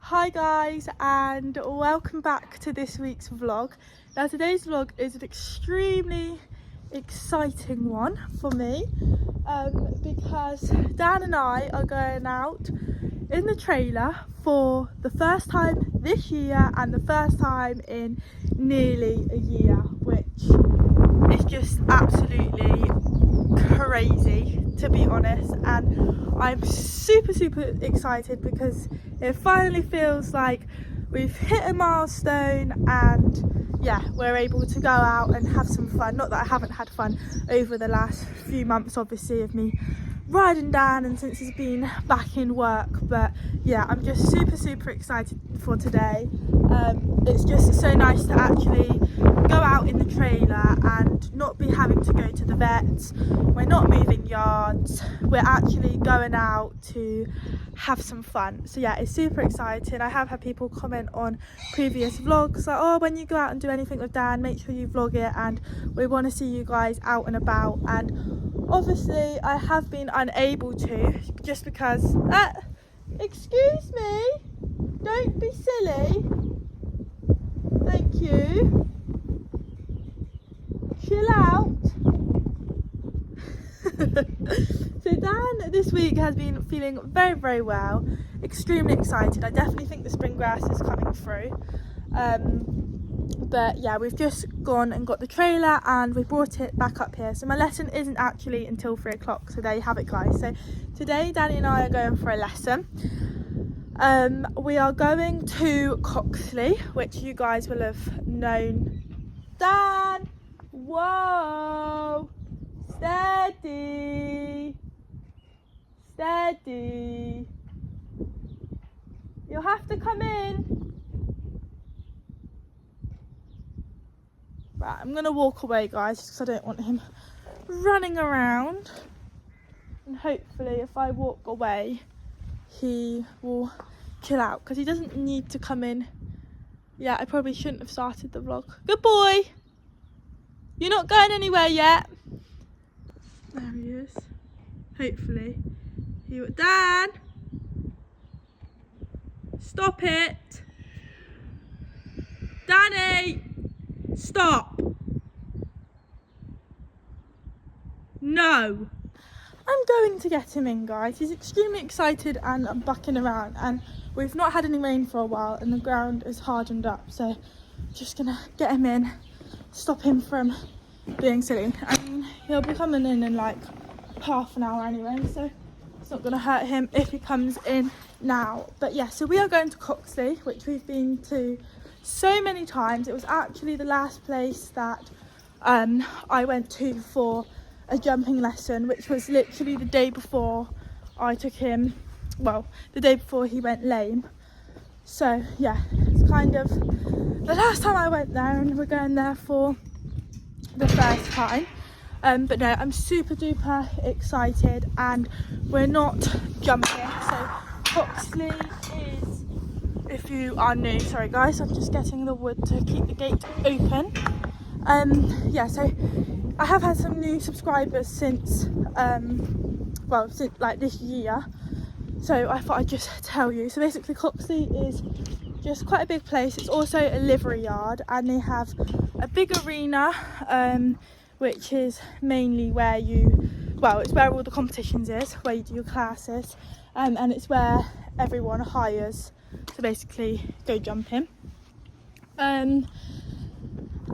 Hi guys, and welcome back to this week's vlog. Now today's vlog is an extremely exciting one for me because Dan and I are going out in the trailer for the first time this year and the first time in nearly a year, which is just absolutely crazy, to be honest. And I'm super excited because it finally feels like we've hit a milestone, and yeah, we're able to go out and have some fun. Not that I haven't had fun over the last few months, obviously, of me riding Dan and since he's been back in work, but yeah, I'm just super excited for today. It's just so nice to actually go out in the trailer and not be having to go to the vets. We're not moving yards, we're actually going out to have some fun. So yeah, it's super exciting. I have had people comment on previous vlogs like, oh, when you go out and do anything with Dan, make sure you vlog it, and we want to see you guys out and about. And obviously I have been unable to, just because excuse me, don't be silly, thank you, chill out. So Dan this week has been feeling very well, extremely excited. I definitely think the spring grass is coming through. But yeah, we've just gone and got the trailer and we brought it back up here. So my lesson isn't actually until 3 o'clock, so there you have it guys. So today Danny and I are going for a lesson. We are going to Coxley, which you guys will have known. Dan, whoa, steady, you'll have to come in. Right, I'm gonna walk away guys because I don't want him running around, and hopefully if I walk away he will chill out because he doesn't need to come in. Yeah, I probably shouldn't have started the vlog. Good boy, you're not going anywhere yet. There he is. Hopefully he will. Dan, stop it. Danny, stop. No. I'm going to get him in guys. He's extremely excited and I'm bucking around, and we've not had any rain for a while and the ground is hardened up, so just gonna get him in, stop him from being silly. I mean, he'll be coming in like half an hour anyway, so it's not gonna hurt him if he comes in now. But yeah, so we are going to Coxley, which we've been to so many times. It was actually the last place that I went to for a jumping lesson, which was literally the day before I took him, well, the day before he went lame. So yeah, it's kind of the last time I went there, and we're going there for the first time. But no, I'm super duper excited, and we're not jumping. So Coxley is, if you are new, sorry guys, I'm just getting the wood to keep the gate open. Yeah, so I have had some new subscribers since since like this year, so I thought I'd just tell you. So basically Coxley is just quite a big place. It's also a livery yard, and they have a big arena, which is mainly where it's where all the competitions is, where you do your classes, and it's where everyone hires to basically go jumping.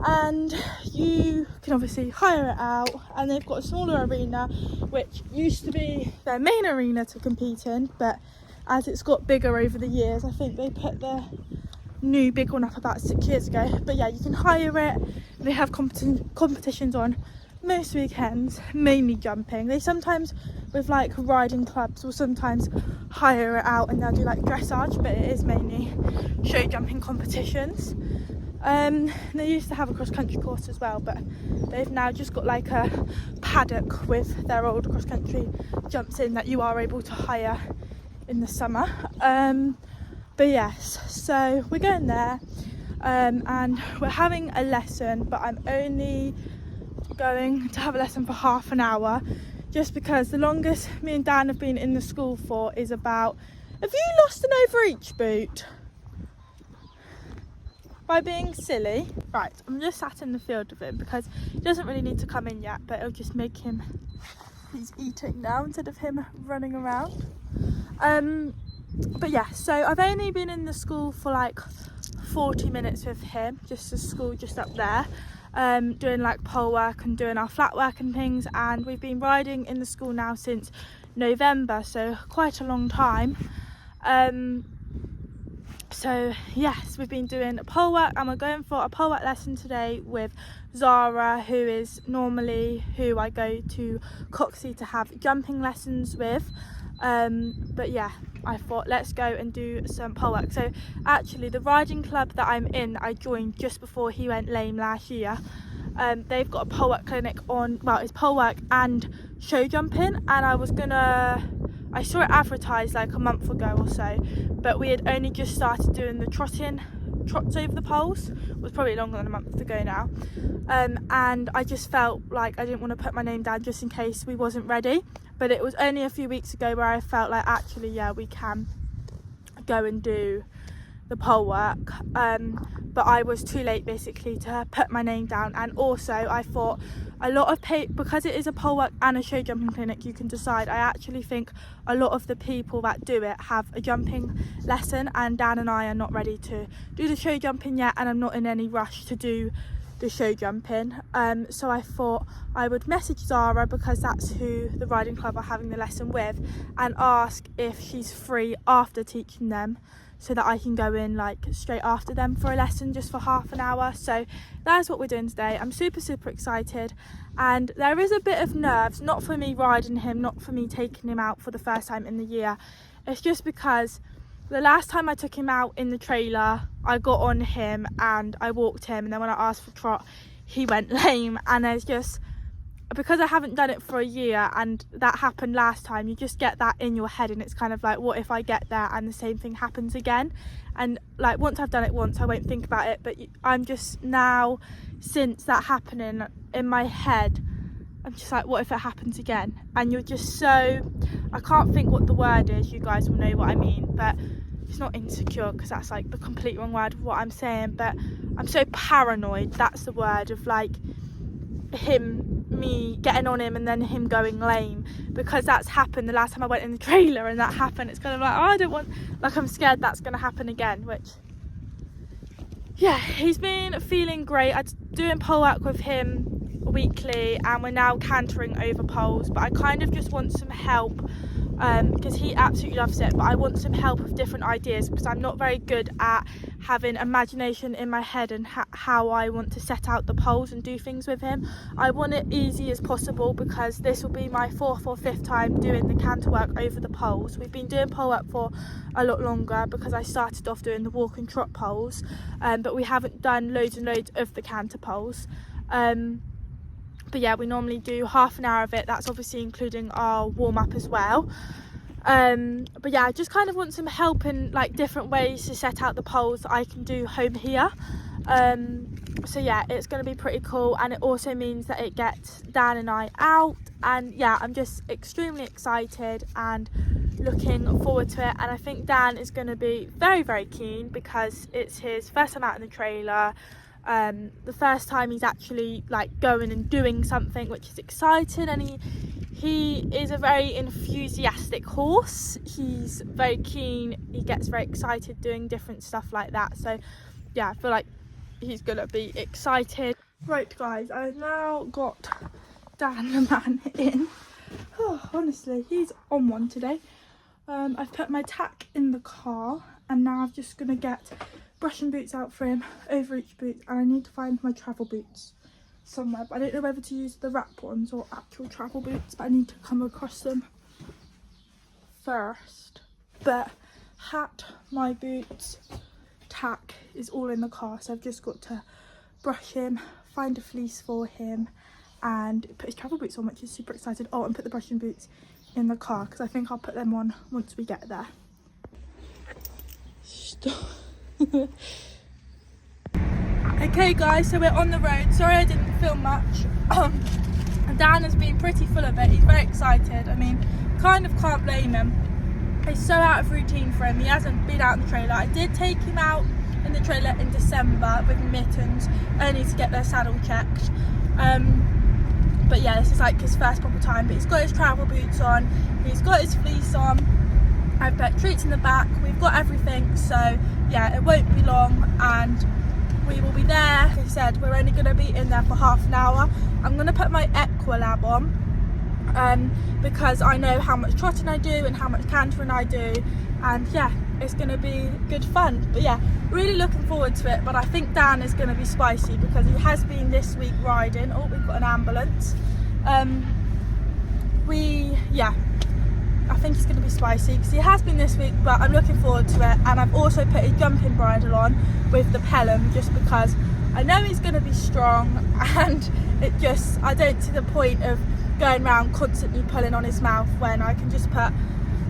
And you can obviously hire it out, and they've got a smaller arena which used to be their main arena to compete in, but as it's got bigger over the years, I think they put the new big one up about 6 years ago. But yeah, you can hire it. They have competitions on most weekends, mainly jumping. They sometimes, with like riding clubs, will sometimes hire it out and they'll do like dressage, but it is mainly show jumping competitions. They used to have a cross country course as well, but they've now just got like a paddock with their old cross country jumps in that you are able to hire in the summer. But yes, so we're going there, and we're having a lesson, but I'm only going to have a lesson for half an hour, just because the longest me and Dan have been in the school for is about, have you lost an overreach boot? by being silly. Right, I'm just sat in the field with him because he doesn't really need to come in yet, but it'll just make him, he's eating now instead of him running around. But yeah, so I've only been in the school for like 40 minutes with him, just the school just up there, doing like pole work and doing our flat work and things, and we've been riding in the school now since November, so quite a long time. So yes, we've been doing pole work, and we're going for a pole work lesson today with Zara, who is normally who I go to Coxey to have jumping lessons with. But yeah, I thought let's go and do some pole work. So actually the riding club that I'm in, I joined just before he went lame last year. They've got a pole work clinic on, well, it's pole work and show jumping, and I saw it advertised like a month ago or so, but we had only just started doing the trots over the poles. It was probably longer than a month ago now, and I just felt like I didn't want to put my name down just in case we wasn't ready. But it was only a few weeks ago where I felt like actually, yeah, we can go and do the pole work, but I was too late basically to put my name down. And also I thought a lot of because it is a pole work and a show jumping clinic, you can decide. I actually think a lot of the people that do it have a jumping lesson, and Dan and I are not ready to do the show jumping yet, and I'm not in any rush to do the show jumping. So I thought I would message Zara, because that's who the riding club are having the lesson with, and ask if she's free after teaching them, so that I can go in like straight after them for a lesson just for half an hour. So that's what we're doing today. I'm super excited, and there is a bit of nerves, not for me riding him, not for me taking him out for the first time in the year. It's just because the last time I took him out in the trailer, I got on him and I walked him, and then when I asked for trot, he went lame. And there's just, because I haven't done it for a year and that happened last time, you just get that in your head, and it's kind of like, what if I get there and the same thing happens again? And like, once I've done it once, I won't think about it, but I'm just now, since that happening in my head, I'm just like, what if it happens again? And you're just so, I can't think what the word is, you guys will know what I mean, but it's not insecure, because that's like the complete wrong word of what I'm saying, but I'm so paranoid, that's the word, of like me getting on him and then him going lame, because that's happened the last time I went in the trailer and that happened. It's kind of like, oh, I don't want, like, I'm scared that's going to happen again, which, yeah, he's been feeling great. I'm doing pole work with him weekly, and we're now cantering over poles, but I kind of just want some help, because he absolutely loves it, but I want some help with different ideas, because I'm not very good at having imagination in my head and how I want to set out the poles and do things with him. I want it easy as possible, because this will be my 4th or 5th time doing the canter work over the poles. We've been doing pole work for a lot longer, because I started off doing the walk and trot poles, but we haven't done loads and loads of the canter poles. But yeah, we normally do half an hour of it. That's obviously including our warm-up as well. But yeah, I just kind of want some help in like different ways to set out the poles that I can do home here. So yeah, it's going to be pretty cool, and it also means that it gets Dan and I out, and yeah, I'm just extremely excited and looking forward to it. And I think Dan is going to be very keen, because it's his first time out in the trailer, the first time he's actually like going and doing something, which is exciting. And he is a very enthusiastic horse. He's very keen, he gets very excited doing different stuff like that. So yeah, I feel like he's gonna be excited. Right guys, I've now got Dan the man in. Oh, honestly, he's on one today. I've put my tack in the car, and now I'm just gonna get brushing boots out for him over each boot, and I need to find my travel boots somewhere, but I don't know whether to use the wrap ones or actual travel boots, but I need to come across them first. But hat, my boots, tack is all in the car, so I've just got to brush him, find a fleece for him, and put his travel boots on, which is super excited. Oh, and put the brushing boots in the car, because I think I'll put them on once we get there. Stop. Okay guys, so we're on the road. Sorry I didn't film much. Dan has been pretty full of it. He's very excited. I mean, kind of can't blame him. It's so out of routine for him. He hasn't been out in the trailer. I did take him out in the trailer in December with mittens, only to get their saddle checked. But yeah, this is like his first proper time, but he's got his travel boots on, he's got his fleece on, I've put treats in the back, we've got everything, so yeah, it won't be long and we will be there. Like I said, we're only going to be in there for half an hour. I'm going to put my Equilab on because I know how much trotting I do and how much cantering I do, and yeah, it's going to be good fun. But yeah, really looking forward to it. But I think Dan is going to be spicy because he has been this week riding. Oh, we've got an ambulance. I think it's going to be spicy because he has been this week, but I'm looking forward to it. And I've also put his jumping bridle on with the Pelham just because I know he's going to be strong, and I don't see the point of going around constantly pulling on his mouth when I can just put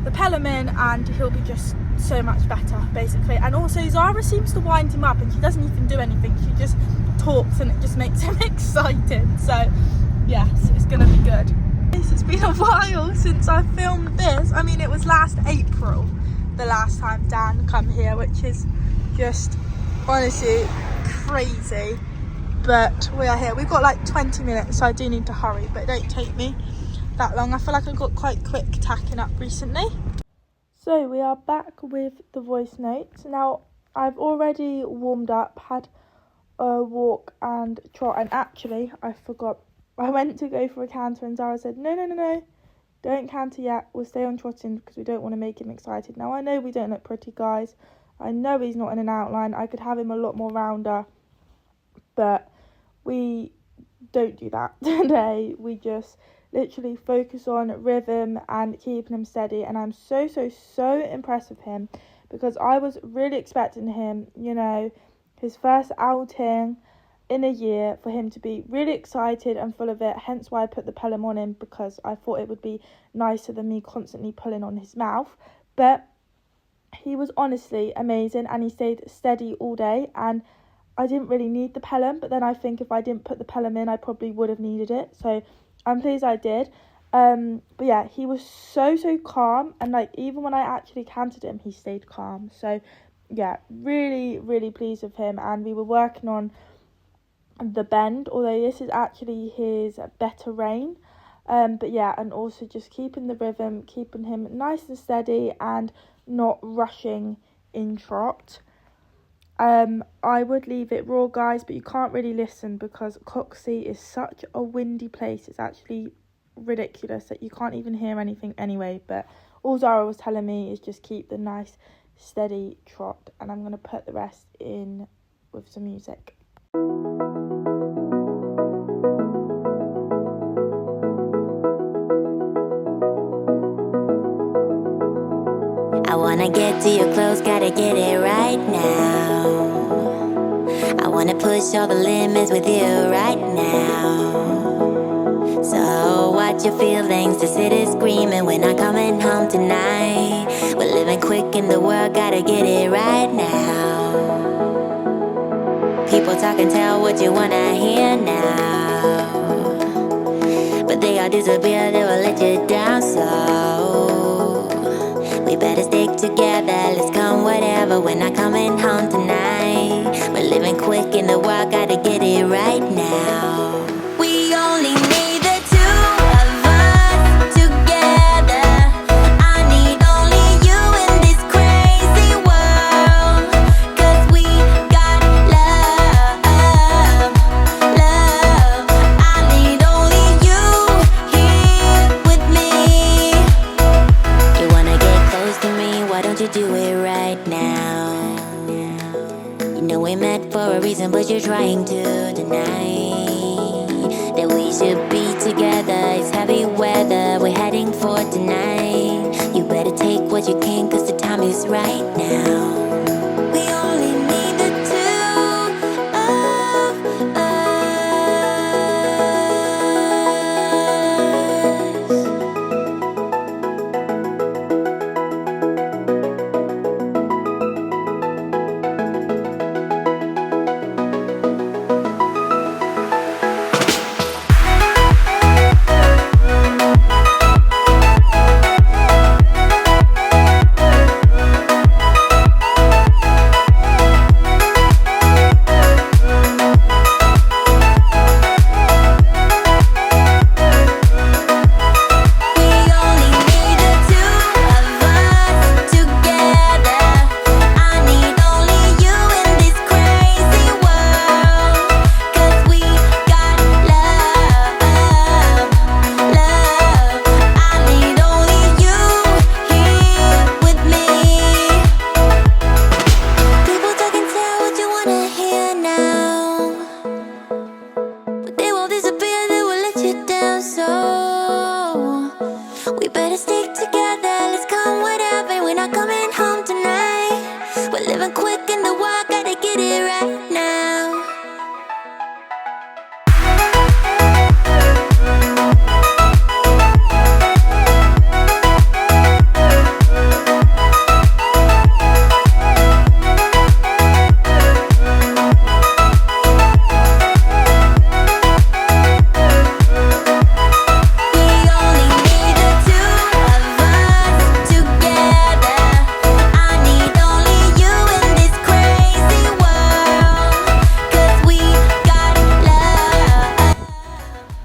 the Pelham in and he'll be just so much better, basically. And also Zara seems to wind him up and she doesn't even do anything, she just talks and it just makes him excited. So yes, it's going to be good. It's been a while since I filmed this. I mean, it was last April the last time Dan come here, which is just honestly crazy. But we are here. We've got like 20 minutes, so I do need to hurry, but it don't take me that long. I feel like I got quite quick tacking up recently. So we are back with the voice notes. Now, I've already warmed up, had a walk and trot, and actually I forgot. I went to go for a canter and Zara said, no, don't canter yet, we'll stay on trotting because we don't want to make him excited. Now, I know we don't look pretty, guys. I know he's not in an outline. I could have him a lot more rounder, but we don't do that today. We just literally focus on rhythm and keeping him steady, and I'm so impressed with him because I was really expecting him, you know, his first outing in a year, for him to be really excited and full of it, hence why I put the Pelham on him, because I thought it would be nicer than me constantly pulling on his mouth. But he was honestly amazing and he stayed steady all day, and I didn't really need the Pelham, but then I think if I didn't put the Pelham in, I probably would have needed it, so I'm pleased I did. But yeah, he was so calm, and like even when I actually cantered him, he stayed calm. So yeah, really pleased with him. And we were working on the bend, although this is actually his better rein, but yeah, and also just keeping the rhythm, keeping him nice and steady and not rushing in trot. I would leave it raw, guys, but you can't really listen because Coxey is such a windy place. It's actually ridiculous that you can't even hear anything anyway. But all Zara was telling me is just keep the nice steady trot, and I'm going to put the rest in with some music. I wanna get to your clothes, gotta get it right now. I wanna push all the limits with you right now. So watch your feelings, the city's screaming, we're not coming home tonight. We're living quick in the world, gotta get it right now. People talk and tell what you wanna hear now, but they all disappear, they will let you down. So we better stick together, let's come whatever, we're not coming home tonight. We're living quick in the world, gotta get it right now. We only need the two of us together. I need only you in this crazy world, 'cause we got love. I need only you here with me. You wanna get close to me, why don't you do it right now? You know we met for a reason, but you're trying to deny that we should be together. It's heavy weather, we're heading for tonight. You better take what you can, 'cause the time is right now. We only need the two of us.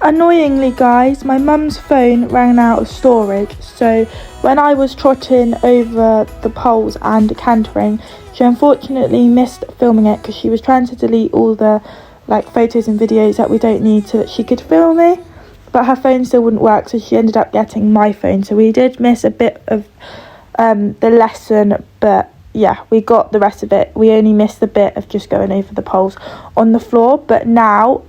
annoyingly, guys, my mum's phone ran out of storage, so when I was trotting over the poles and cantering, she unfortunately missed filming it because she was trying to delete all the photos and videos that we don't need so that she could film me, but her phone still wouldn't work, so she ended up getting my phone. So we did miss a bit of the lesson, but yeah, we got the rest of it. We only missed the bit of just going over the poles on the floor. But now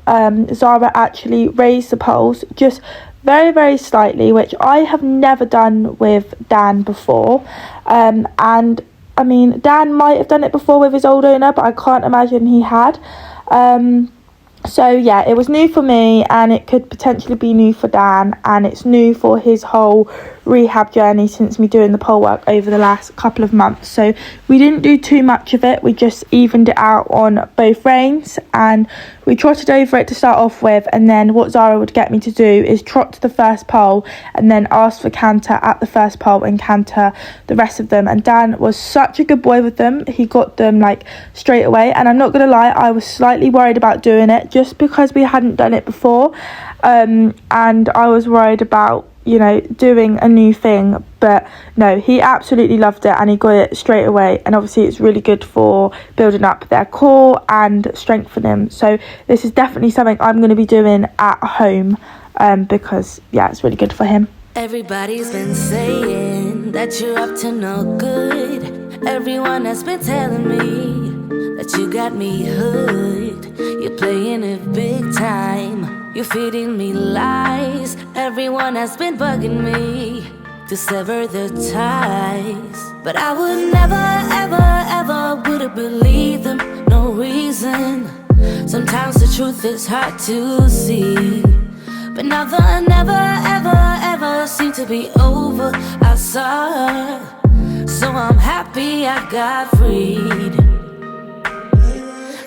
Zara actually raised the poles just very, very slightly, which I have never done with Dan before. And I mean, Dan might have done it before with his old owner, but I can't imagine he had. So yeah, it was new for me, and it could potentially be new for Dan, and it's new for his whole rehab journey since me doing the pole work over the last couple of months. So we didn't do too much of it, we just evened it out on both reins, and we trotted over it to start off with, and then what Zara would get me to do is trot to the first pole and then ask for canter at the first pole and canter the rest of them. And Dan was such a good boy with them, he got them straight away. And I'm not gonna lie, I was slightly worried about doing it just because we hadn't done it before, and I was worried about doing a new thing, but no, he absolutely loved it and he got it straight away. And obviously it's really good for building up their core and strengthening, so this is definitely something I'm going to be doing at home, because yeah, it's really good for him. Everybody's been saying that you're up to no good. Everyone has been telling me that you got me hooked. You're playing it big time, you're feeding me lies. Everyone has been bugging me to sever the ties, but I would never, ever, ever would have believed them, no reason. Sometimes the truth is hard to see, but now the never, ever, ever seemed to be over. I saw her, so I'm happy I got freed.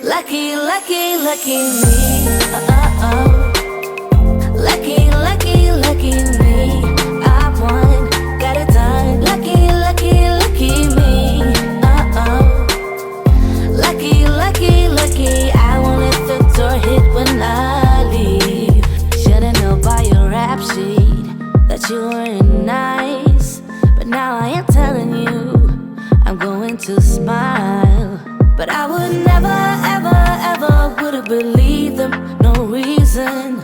Lucky, lucky, lucky me. Lucky, lucky, lucky me. I won, got it done. Lucky, lucky, lucky me. Lucky, lucky, lucky. I won't let the door hit when I leave. Should've known by your rap sheet that you weren't nice, but now I am telling you I'm going to smile. But I would never, ever, ever would have believed them, no reason.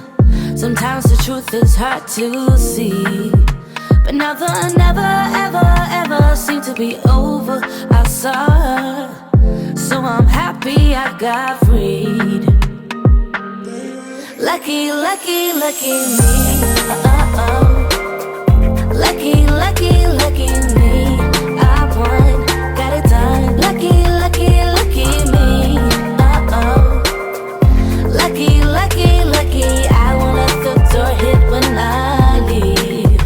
Sometimes the truth is hard to see, but now the never, ever, ever seemed to be over. I saw her, so I'm happy I got freed. Lucky, lucky, lucky me. Lucky, lucky, lucky me. I won, got it done. Lucky, lucky, lucky me. Lucky, lucky, lucky. I won't let the door hit when I leave.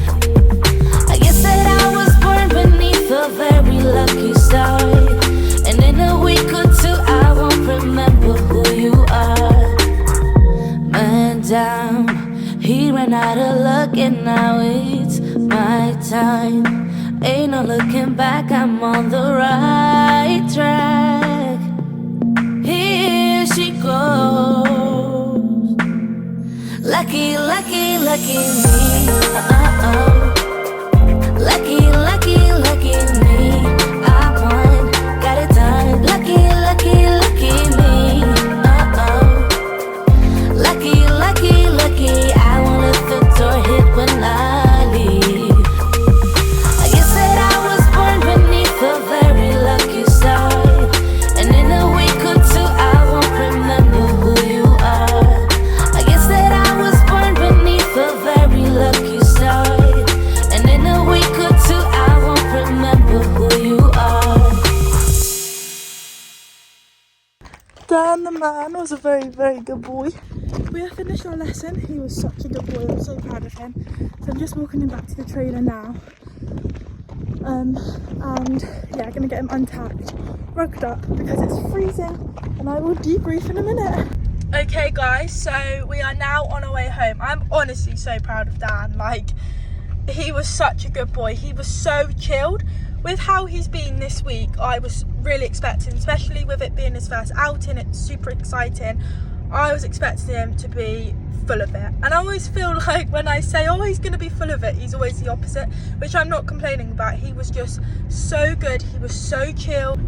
I guess that I was born beneath a very lucky star, and in a week or two I won't remember who you are. Man down, he ran out of luck, and now it's my time. Ain't no looking back, I'm on the right track. Here she goes. Lucky, lucky, lucky me. Lucky, lucky, lucky me. I won, got it done. Lucky, lucky, lucky me. Lucky, lucky, lucky. I won't let the door hit when I leave. I guess that I was born beneath a very lucky star, and in a week or two I won't remember who you are. I guess that I was born beneath a very lucky star, and in a week or two I won't remember who you are. Dan the man was a very, very good boy. We have finished our lesson. He was such a good boy. I'm so proud of him. So I'm just walking him back to the trailer now. And yeah, gonna get him untacked, rugged up because it's freezing, and I will debrief in a minute. Okay guys, so we are now on our way home. I'm honestly so proud of Dan. He was such a good boy. He was so chilled. With how he's been this week, I was really expecting, especially with it being his first outing, it's super exciting. I was expecting him to be full of it. And I always feel like when I say, oh, he's going to be full of it, he's always the opposite, which I'm not complaining about. He was just so good. He was so chill.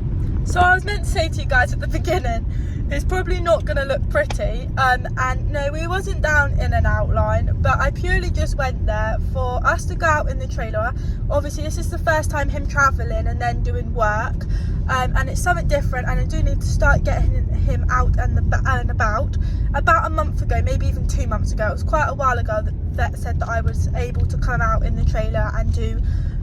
So I was meant to say to you guys at the beginning, it's probably not going to look pretty, and no, we wasn't down in an outline, but I purely just went there for us to go out in the trailer. Obviously this is the first time him travelling and then doing work, and it's something different, and I do need to start getting him out and about a month ago, maybe even 2 months ago. It was quite a while ago that said that I was able to come out in the trailer and do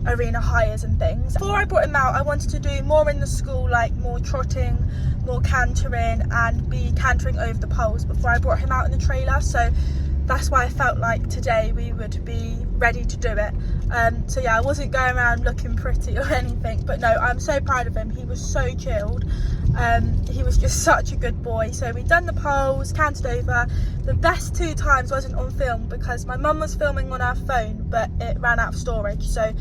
arena hires and things. Before I brought him out, I wanted to do more in the school, like more trotting, more cantering, and be cantering over the poles before I brought him out in the trailer. So that's why I felt like today we would be ready to do it. So yeah, I wasn't going around looking pretty or anything, but no, I'm so proud of him. He was so chilled. He was just such a good boy. So we done the poles, canted over. The best 2 times wasn't on film because my mum was filming on her phone, but it ran out of storage. So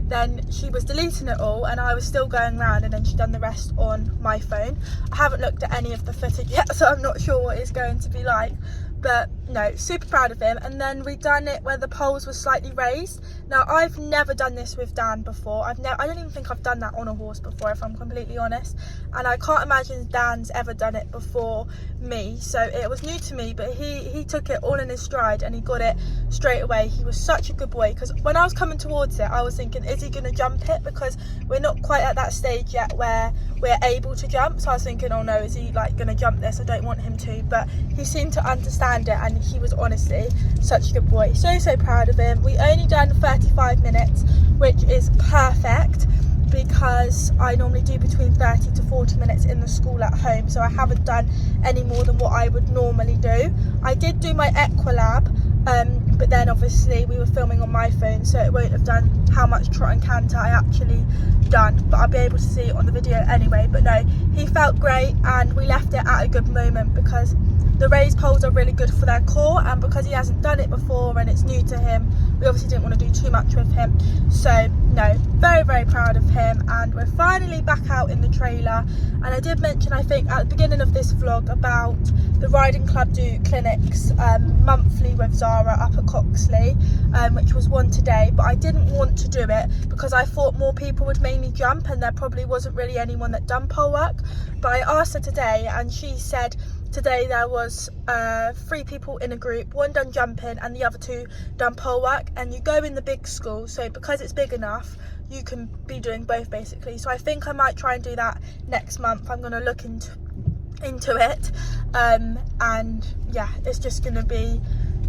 then she was deleting it all and I was still going around, and then she done the rest on my phone. I haven't looked at any of the footage yet, so I'm not sure what it's going to be like. But no, super proud of him. And then we done it where the poles were slightly raised. Now I've never done this with Dan before. I don't even think I've done that on a horse before, if I'm completely honest, and I can't imagine Dan's ever done it before me, so it was new to me. But he took it all in his stride and he got it straight away. He was such a good boy, because when I was coming towards it I was thinking, is he going to jump it, because we're not quite at that stage yet where we're able to jump. So I was thinking, oh no, is he like going to jump this? I don't want him to. But he seemed to understand it, and he was honestly such a good boy. So proud of him. We only done 35 minutes, which is perfect, because I normally do between 30 to 40 minutes in the school at home, so I haven't done any more than what I would normally do. I did do my Equilab, but then obviously we were filming on my phone, so it won't have done how much trot and canter I actually done, but I'll be able to see it on the video anyway. But no, he felt great, and we left it at a good moment, because the raised poles are really good for their core, and because he hasn't done it before and it's new to him, we obviously didn't want to do too much with him. So no, very proud of him, and we're finally back out in the trailer. And I did mention, I think at the beginning of this vlog, about the riding club do clinics monthly with Zara up at Coxley, which was one today, but I didn't want to do it because I thought more people would mainly jump and there probably wasn't really anyone that done pole work. But I asked her today and she said today there was 3 people in a group, 1 done jumping and the other 2 done pole work. And you go in the big school, so because it's big enough you can be doing both basically. So I think I might try and do that next month. I'm going to look into it, and yeah, it's just going to be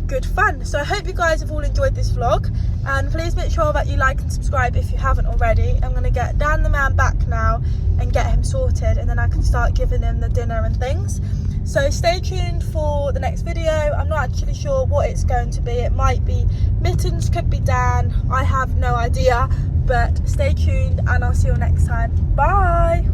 good fun. So I hope you guys have all enjoyed this vlog, and please make sure that you like and subscribe if you haven't already. I'm going to get Dan the man back now and get him sorted, and then I can start giving him the dinner and things. So stay tuned for the next video. I'm not actually sure what it's going to be. It might be Mittens, could be Dan, I have no idea, but stay tuned and I'll see you next time. Bye.